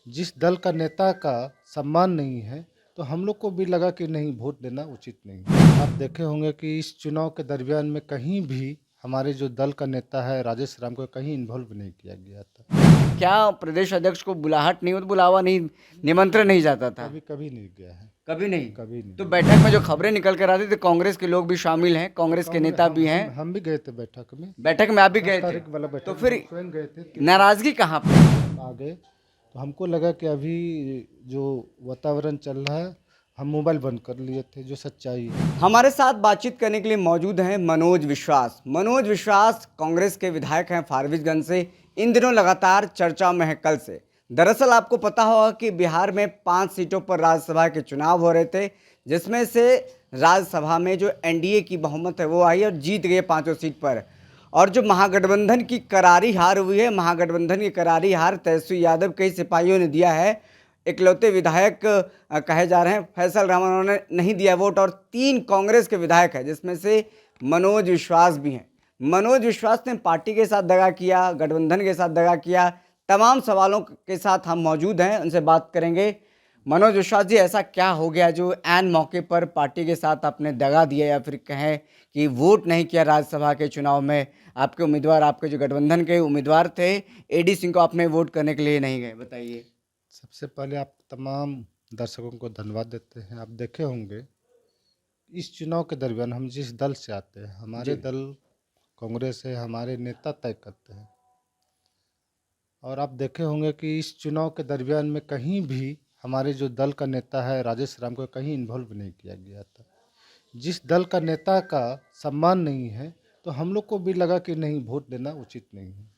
जिस दल का नेता का सम्मान नहीं है, तो हम लोग को भी लगा कि नहीं, वोट देना उचित नहीं है। आप देखे होंगे कि इस चुनाव के दरमियान में कहीं भी हमारे जो दल का नेता है राजेश राम को कहीं इन्वॉल्व नहीं किया गया था। क्या प्रदेश अध्यक्ष को बुलाहट नहीं, बुलावा नहीं, निमंत्रण नहीं जाता था? कभी कभी नहीं गया है। कभी नहीं। कभी नहीं तो गया। बैठक में जो खबरें निकल कर आती थी, कांग्रेस के लोग भी शामिल हैं, कांग्रेस के नेता भी हैं। हम भी गए थे बैठक में। बैठक में आप भी 10 गए थे, तारीख वाला बैठक तो में फिर हम स्वयं गए थे। नाराजगी कहाँ पे? हम आ गए तो हमको लगा कि अभी जो वातावरण चल रहा है, हम मोबाइल बंद कर लिए थे, जो सच्चाई है। हमारे साथ बातचीत करने के लिए मौजूद हैं मनोज विश्वास। मनोज विश्वास कांग्रेस के विधायक हैं फारबिसगंज से। इन दिनों लगातार चर्चा में है कल से। दरअसल आपको पता होगा कि बिहार में 5 सीटों पर राज्यसभा के चुनाव हो रहे थे, जिसमें से राज्यसभा में जो एनडीए की बहुमत है वो आई और जीत गए 5 सीट पर। और जो महागठबंधन की करारी हार हुई है, महागठबंधन की करारी हार तेजस्वी यादव कई सिपाहियों ने दिया है। इकलौते विधायक कहे जा रहे हैं फैसल रहमान ने नहीं दिया वोट, और 3 कांग्रेस के विधायक हैं जिसमें से मनोज विश्वास भी हैं। मनोज विश्वास ने पार्टी के साथ दगा किया, गठबंधन के साथ दगा किया। तमाम सवालों के साथ हम मौजूद हैं, उनसे बात करेंगे। मनोज विश्वास जी, ऐसा क्या हो गया जो ऐन मौके पर पार्टी के साथ आपने दगा दिया, या फिर कहें कि वोट नहीं किया राज्यसभा के चुनाव में? आपके उम्मीदवार, आपके जो गठबंधन के उम्मीदवार थे एडी सिंह को आपने वोट करने के लिए नहीं गए, बताइए। सबसे पहले आप तमाम दर्शकों को धन्यवाद देते हैं। आप देखे होंगे इस चुनाव के दरमियान हम जिस दल से आते हैं, हमारे जी। दल कांग्रेस है, हमारे नेता तय करते हैं। और आप देखे होंगे कि इस चुनाव के दरमियान में कहीं भी हमारे जो दल का नेता है राजेश राम को कहीं इन्वॉल्व नहीं किया गया था। जिस दल का नेता का सम्मान नहीं है, तो हम लोग को भी लगा कि नहीं, वोट देना उचित नहीं है।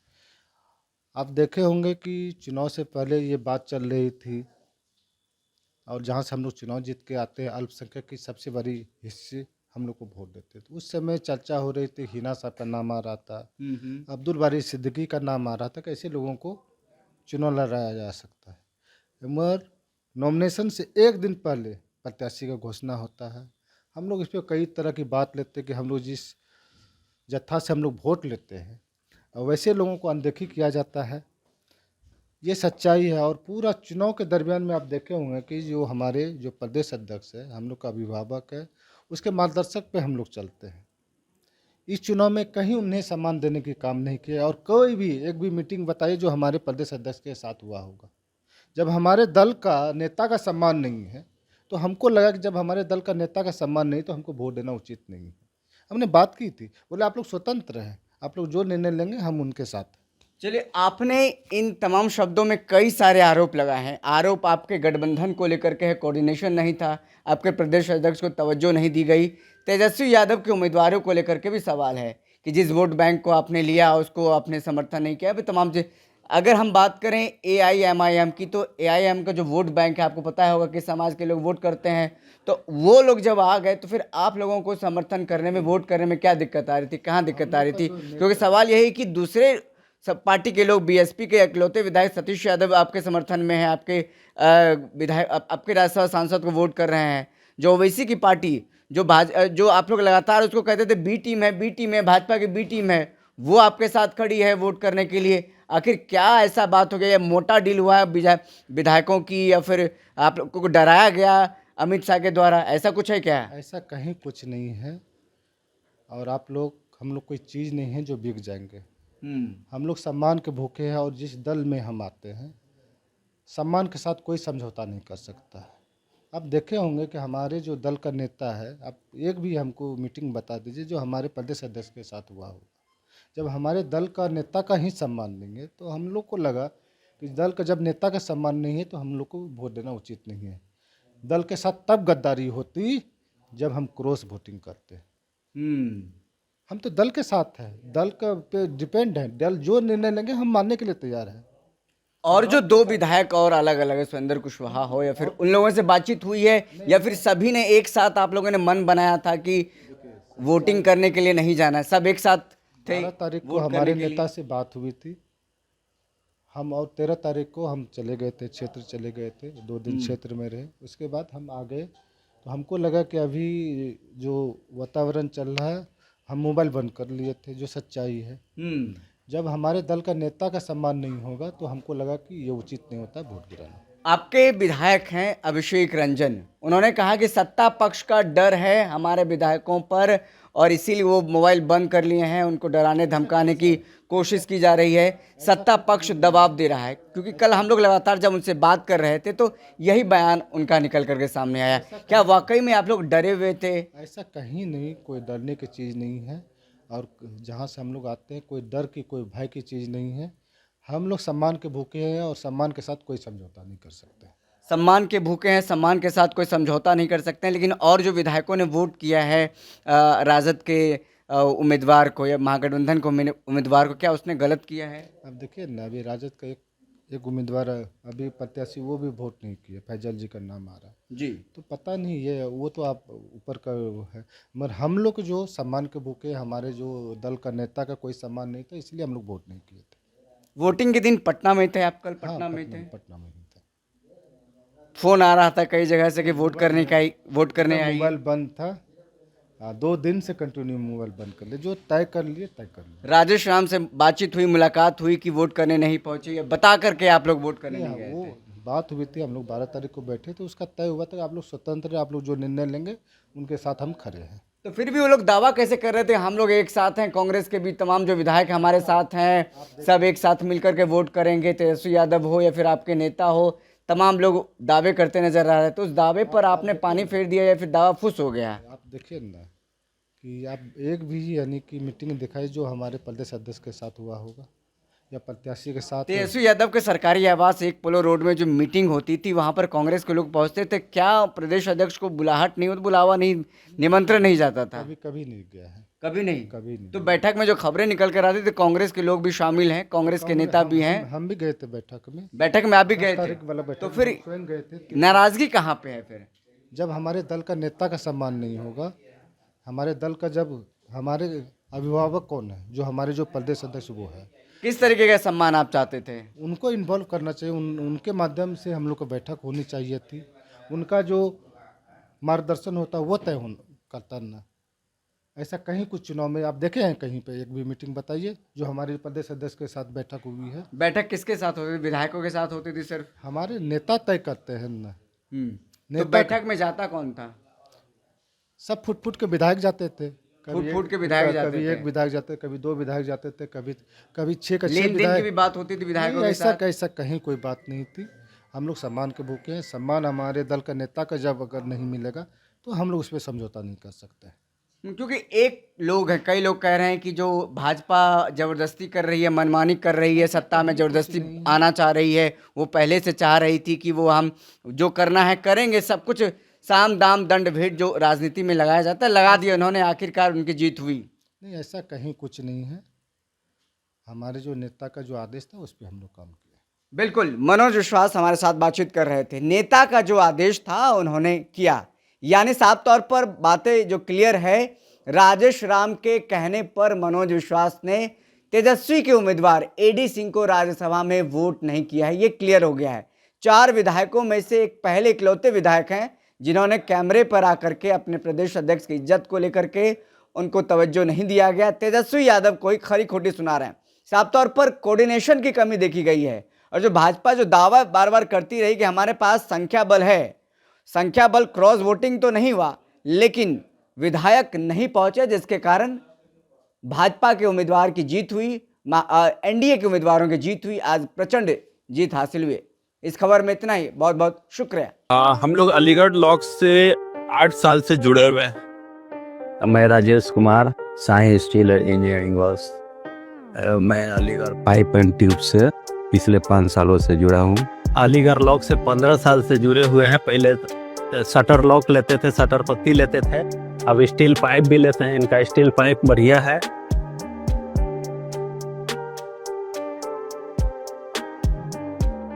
आप देखे होंगे कि चुनाव से पहले ये बात चल रही थी, और जहाँ से हम लोग चुनाव जीत के आते हैं, अल्पसंख्यक की सबसे बड़ी हिस्से हम लोग को वोट देते थे। उस समय चर्चा हो रही थी, हिना साहब का नाम आ रहा था, अब्दुल बारी सिद्दीकी का नाम आ रहा था कि ऐसे लोगों को चुनाव लड़ाया जा सकता है। मगर नॉमिनेशन से एक दिन पहले प्रत्याशी का घोषणा होता है। हम लोग इस पर कई तरह की बात लेते हैं कि हम लोग जिस जत्था से हम लोग वोट लेते हैं, और वैसे लोगों को अनदेखी किया जाता है। ये सच्चाई है। और पूरा चुनाव के दरमियान में आप देखे होंगे कि जो हमारे जो प्रदेश अध्यक्ष है, हम लोग का अभिभावक है, उसके मार्गदर्शक पे हम लोग चलते हैं। इस चुनाव में कहीं उन्हें सम्मान देने की काम नहीं किया, और कोई भी एक भी मीटिंग बताइए जो हमारे प्रदेश अध्यक्ष के साथ हुआ होगा। जब हमारे दल का नेता का सम्मान नहीं है, तो हमको लगा कि जब हमारे दल का नेता का सम्मान नहीं, तो हमको वोट देना उचित नहीं है। हमने बात की थी, बोले आप लोग स्वतंत्र हैं, आप लोग जो निर्णय लेंगे हम उनके साथ हैं। चलिए, आपने इन तमाम शब्दों में कई सारे आरोप लगाए हैं। आरोप आपके गठबंधन को लेकर के है, कोऑर्डिनेशन नहीं था, आपके प्रदेश अध्यक्ष को तवज्जो नहीं दी गई। तेजस्वी यादव के उम्मीदवारों को लेकर के भी सवाल है कि जिस वोट बैंक को आपने लिया उसको आपने समर्थन नहीं किया। अभी तमाम चीज, अगर हम बात करें एआईएमआईएम की, तो एआईएम का जो वोट बैंक है, आपको पता होगा कि समाज के लोग वोट करते हैं, तो वो लोग जब आ गए तो फिर आप लोगों को समर्थन करने में, वोट करने में क्या दिक्कत आ रही थी, कहाँ दिक्कत आ रही थी? क्योंकि सवाल यही कि दूसरे सब पार्टी के लोग, बीएसपी के इकलौते विधायक सतीश यादव आपके समर्थन में है, आपके विधायक आपके राज्यसभा सांसद को वोट कर रहे हैं। जो ओवैसी की पार्टी, जो आप लोग लगातार उसको कहते थे बी टीम है, बी टीम है, भाजपा की बी टीम है, वो आपके साथ खड़ी है वोट करने के लिए। आखिर क्या ऐसा बात हो गया, या मोटा डील हुआ है विधायकों की, या फिर आप लोगों को डराया गया अमित शाह के द्वारा, ऐसा कुछ है क्या? ऐसा कहीं कुछ नहीं है। और आप लोग, हम लोग कोई चीज़ नहीं है जो बिक जाएंगे। हम लोग सम्मान के भूखे हैं, और जिस दल में हम आते हैं, सम्मान के साथ कोई समझौता नहीं कर सकता है। आप देखे होंगे कि हमारे जो दल का नेता है, आप एक भी हमको मीटिंग बता दीजिए जो हमारे प्रदेश अध्यक्ष के साथ हुआ होगा। जब हमारे दल का नेता का ही सम्मान देंगे, तो हम लोग को लगा कि दल का जब नेता का सम्मान नहीं है, तो हम लोग को वोट देना उचित नहीं है। दल के साथ तब गद्दारी होती जब हम क्रॉस वोटिंग करते। हम तो दल के साथ हैं, दल का पे डिपेंड है। दल जो निर्णय लेंगे हम मानने के लिए तैयार हैं। और जो 2 विधायक और अलग अलग है, सुरेंद्र कुशवाहा हो, या फिर उन लोगों से बातचीत हुई है, या फिर सभी ने एक साथ आप लोगों ने मन बनाया था कि वोटिंग करने के लिए नहीं जाना है, सब एक साथ थे 12 तारीख को वोट करने हमारे के नेता लिए? से बात हुई थी हम, और 13 तारीख को हम चले गए थे, क्षेत्र चले गए थे, 2 दिन क्षेत्र में रहे। उसके बाद हम आ गए, तो हमको लगा कि अभी जो वातावरण चल रहा है, हम मोबाइल बंद कर लिए थे, जो सच्चाई है। जब हमारे दल का नेता का सम्मान नहीं होगा तो हमको लगा कि ये उचित नहीं होता वोट गिराना। आपके विधायक हैं अभिषेक रंजन, उन्होंने कहा कि सत्ता पक्ष का डर है हमारे विधायकों पर और इसीलिए वो मोबाइल बंद कर लिए हैं, उनको डराने धमकाने की कोशिश की जा रही है, सत्ता पक्ष दबाव दे रहा है। क्योंकि कल हम लोग लगातार जब उनसे बात कर रहे थे तो यही बयान उनका निकल करके सामने आया। क्या वाकई में आप लोग डरे हुए थे? ऐसा कहीं नहीं, कोई डरने की चीज़ नहीं है। और जहाँ से हम लोग आते हैं कोई डर की कोई भय की चीज़ नहीं है। हम लोग सम्मान के भूखे हैं और सम्मान के साथ कोई समझौता नहीं कर सकते। सम्मान के भूखे हैं, सम्मान के साथ कोई समझौता नहीं कर सकते हैं। लेकिन और जो विधायकों ने वोट किया है राजद के उम्मीदवार को या महागठबंधन को उम्मीदवार को, क्या उसने गलत किया है? अब देखिए ना, अभी राजद का एक उम्मीदवार अभी प्रत्याशी वो भी वोट नहीं किए, फैजल जी का नाम आ रहा है। जी, तो पता नहीं, ये वो तो आप ऊपर का वो है, मगर हम लोग जो सम्मान के भूखे, हमारे जो दल का नेता का कोई सम्मान नहीं था, इसलिए हम लोग वोट नहीं किए थे। वोटिंग के दिन पटना में थे आप? कल हाँ, पटना में थे? पटना में ही थे। फोन आ रहा था कई जगह से कि वोट करने आई। मोबाइल बंद था। 2 दिन से कंटिन्यू मोबाइल बंद कर लिए, जो तय कर लिए तय कर लिए। राजेश राम से बातचीत हुई, मुलाकात हुई कि वोट करने नहीं पहुंचे, या बता करके आप लोग वोट करने नहीं गए वो थे? बात हुई थी, हम लोग 12 तारीख को बैठे थे, उसका तय हुआ था कि आप लोग स्वतंत्र, आप लोग जो निर्णय लेंगे उनके साथ हम खड़े हैं। तो फिर भी वो लोग दावा कैसे कर रहे थे हम लोग एक साथ हैं, कांग्रेस के भी तमाम जो विधायक हमारे साथ हैं, सब एक साथ मिलकर के वोट करेंगे, तेजस्वी यादव हो या फिर आपके नेता हो, तमाम लोग दावे करते नजर आ रहे हैं। तो उस दावे पर आपने पानी फेर दिया या फिर दावा फुस हो गया? आप देखिए ना कि आप एक भी यानी कि मीटिंग दिखाई जो हमारे प्रदेश अध्यक्ष के साथ हुआ होगा या प्रत्याशी के साथ। तेजस्वी यादव के सरकारी आवास एक पोलो रोड में जो मीटिंग होती थी वहां पर कांग्रेस के लोग पहुंचते थे, क्या प्रदेश अध्यक्ष को बुलाहट नहीं होती, बुलावा नहीं, निमंत्रण नहीं जाता था? कभी कभी नहीं गया है। कभी नहीं? कभी नहीं। तो बैठक में जो खबरें निकल कर आती थी, कांग्रेस के लोग भी शामिल हैं, कांग्रेस के नेता भी हैं, हम भी गए थे बैठक में। बैठक में आप भी गए थे? तारीख वाला बैठक तो में फिर हम स्वयं गए थे। नाराजगी कहाँ पे है फिर? जब हमारे दल का नेता का सम्मान नहीं होगा, हमारे दल का, जब हमारे अभिभावक कौन है, जो हमारे जो प्रदेश अध्यक्ष वो है, किस तरीके का सम्मान आप चाहते थे? उनको इन्वॉल्व करना चाहिए। उनके माध्यम से हम लोग को बैठक होनी चाहिए थी। उनका जो मार्गदर्शन होता है वो करता ना। ऐसा कहीं कुछ चुनाव में आप देखे हैं कहीं पे एक भी मीटिंग बताइए जो हमारे प्रदेश अध्यक्ष के साथ बैठक हुई है? बैठक किसके साथ होती थी? विधायकों के साथ होती थी सिर्फ? हमारे नेता तय करते हैं ना। तो नेता बैठक में जाता कौन था? सब फुट फुट के विधायक जाते थे। फुट के विधायक जाते कभी थे? एक विधायक जाते, कभी 2 विधायक जाते थे, कभी 6 का 6 लेन देन की विधायक। भी बात होती थी विधायकों के ऐसा साथ? ऐसा कहीं कोई बात नहीं थी। हम लोग सम्मान के भूखे हैं। सम्मान हमारे दल का नेता का जब अगर नहीं मिलेगा तो हम लोग उस पर समझौता नहीं कर सकते। क्योंकि एक लोग है, कई लोग कह रहे हैं कि जो भाजपा जबरदस्ती कर रही है, मनमानी कर रही है, सत्ता में जबरदस्ती आना चाह रही है, वो पहले से चाह रही थी कि वो हम जो करना है करेंगे, सब कुछ साम दाम दंड भेंट जो राजनीति में लगाया जाता है लगा दिया उन्होंने, आखिरकार उनकी जीत हुई। नहीं, ऐसा कहीं कुछ नहीं है। हमारे जो नेता का जो आदेश था उस पर हम लोग काम किया। बिल्कुल, मनोज विश्वास हमारे साथ बातचीत कर रहे थे। नेता का जो आदेश था उन्होंने किया, यानी साफ तौर पर बातें जो क्लियर है, राजेश राम के कहने पर मनोज विश्वास ने तेजस्वी के उम्मीदवार एडी सिंह को राज्यसभा में वोट नहीं किया है, ये क्लियर हो गया है। 4 विधायकों में से एक पहले इकलौते विधायक हैं जिन्होंने कैमरे पर आकर के अपने प्रदेश अध्यक्ष की इज्जत को लेकर के उनको तवज्जो नहीं दिया गया। तेजस्वी यादव कोई खरी खोटी सुना रहे हैं। साफ तौर पर कोऑर्डिनेशन की कमी देखी गई है। और जो भाजपा जो दावा बार बार करती रही कि हमारे पास संख्या बल है, संख्या बल, क्रॉस वोटिंग तो नहीं हुआ लेकिन विधायक नहीं पहुंचे, जिसके कारण भाजपा के उम्मीदवार की जीत हुई, एनडीए के उम्मीदवारों की जीत हुई, आज प्रचंड जीत हासिल हुई। इस खबर में इतना ही, बहुत बहुत शुक्रिया। हम लोग अलीगढ़ लॉक से 8 साल से जुड़े हुए हैं। मैं Rajesh Kumar, Sai steel engineering works. मैं अलीगढ़ पाइप एंड ट्यूब से पिछले 5 सालों से जुड़ा हूँ। अलीगढ़ लॉक से 15 साल से जुड़े हुए हैं। पहले शटर लॉक लेते थे, शटर पत्ती लेते थे, अब स्टील पाइप भी लेते हैं। इनका स्टील पाइप बढ़िया है।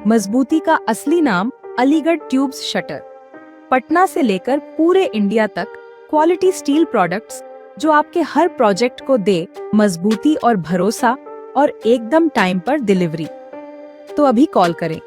मजबूती का असली नाम अलीगढ़ ट्यूब्स शटर। पटना से लेकर पूरे इंडिया तक क्वालिटी स्टील प्रोडक्ट्स जो आपके हर प्रोजेक्ट को दे मजबूती और भरोसा और एकदम टाइम पर डिलीवरी। तो अभी कॉल करें